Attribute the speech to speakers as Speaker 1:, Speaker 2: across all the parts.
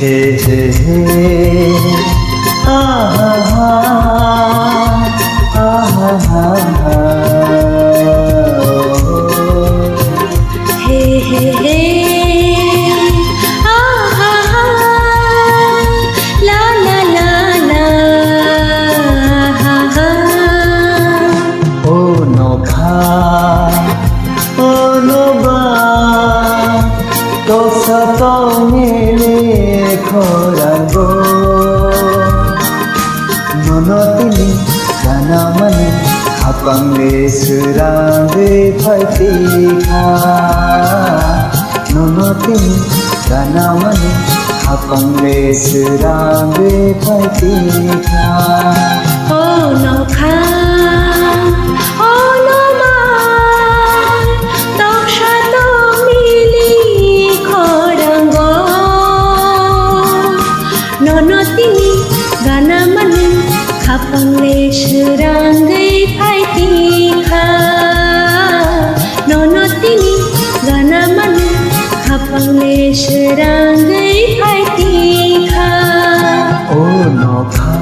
Speaker 1: हे हे हे आहा हा आहा हा
Speaker 2: हे हे हे आहा हा ला ला ला ला हा हा
Speaker 1: ओ नोखा ओ नोबा তোসাতো মিলে খোরাগো মনতিনি গানামানি হাপাংলে সুরাঙ্গে ফাইতিখা মনতিনি গানামানি হাপাংলে সুরাঙ্গে ফাইতিখা
Speaker 2: ও নখা ও নমা তোসাতো মিলি খোরাঙ্গ ননতিনি গানামানি হাপাংলে সুরাঙ্গে ফাইতিখা ননতিনি গানামানি হাপাংলে সুরাঙ্গে ফাইতিখা
Speaker 1: ও নখা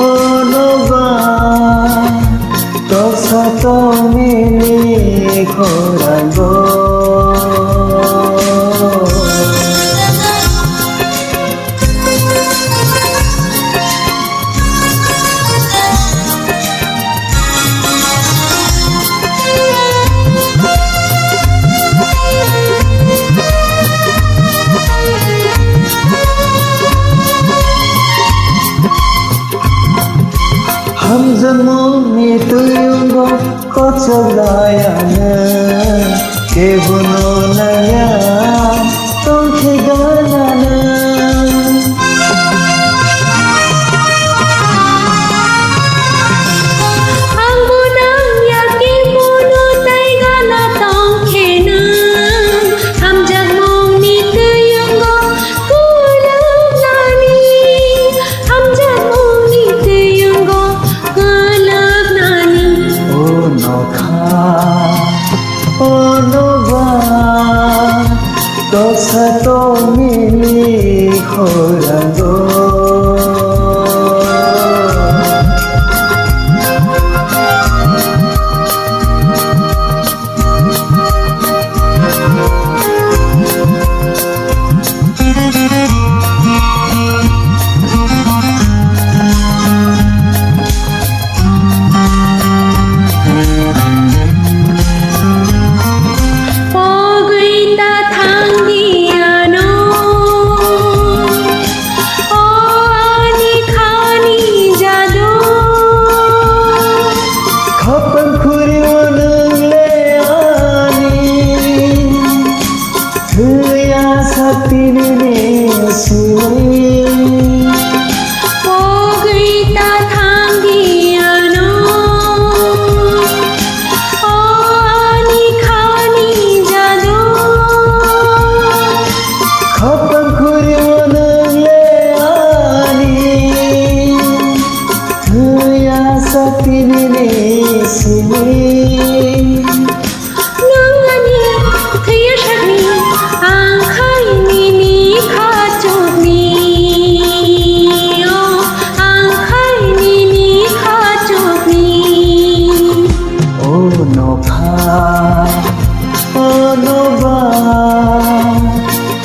Speaker 1: ও নবা তোসাতো মিলে খোরাগো 함정몸이 뚫린 것 거쳐가야 하는 개분노 나야 똥개가 나는 তোসাতো মিলে খোরাগো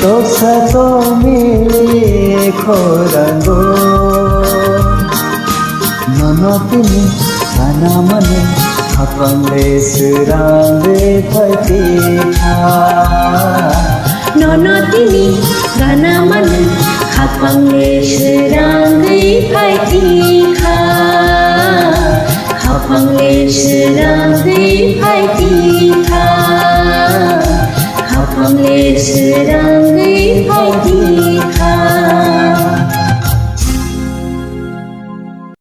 Speaker 1: তোসাতো মিলে খোরাগো ননতিনি গানামানি হাপাংলে সুরাঙ্গে ফাইতিখা
Speaker 2: ননতিনি গানামানি হাপাংলে সুরাঙ্গে ফাইতিখা হাপাংলে সুরাঙ্গে ফাইতিখা হাপাংলে সুরাঙ্গে ফাইতিখা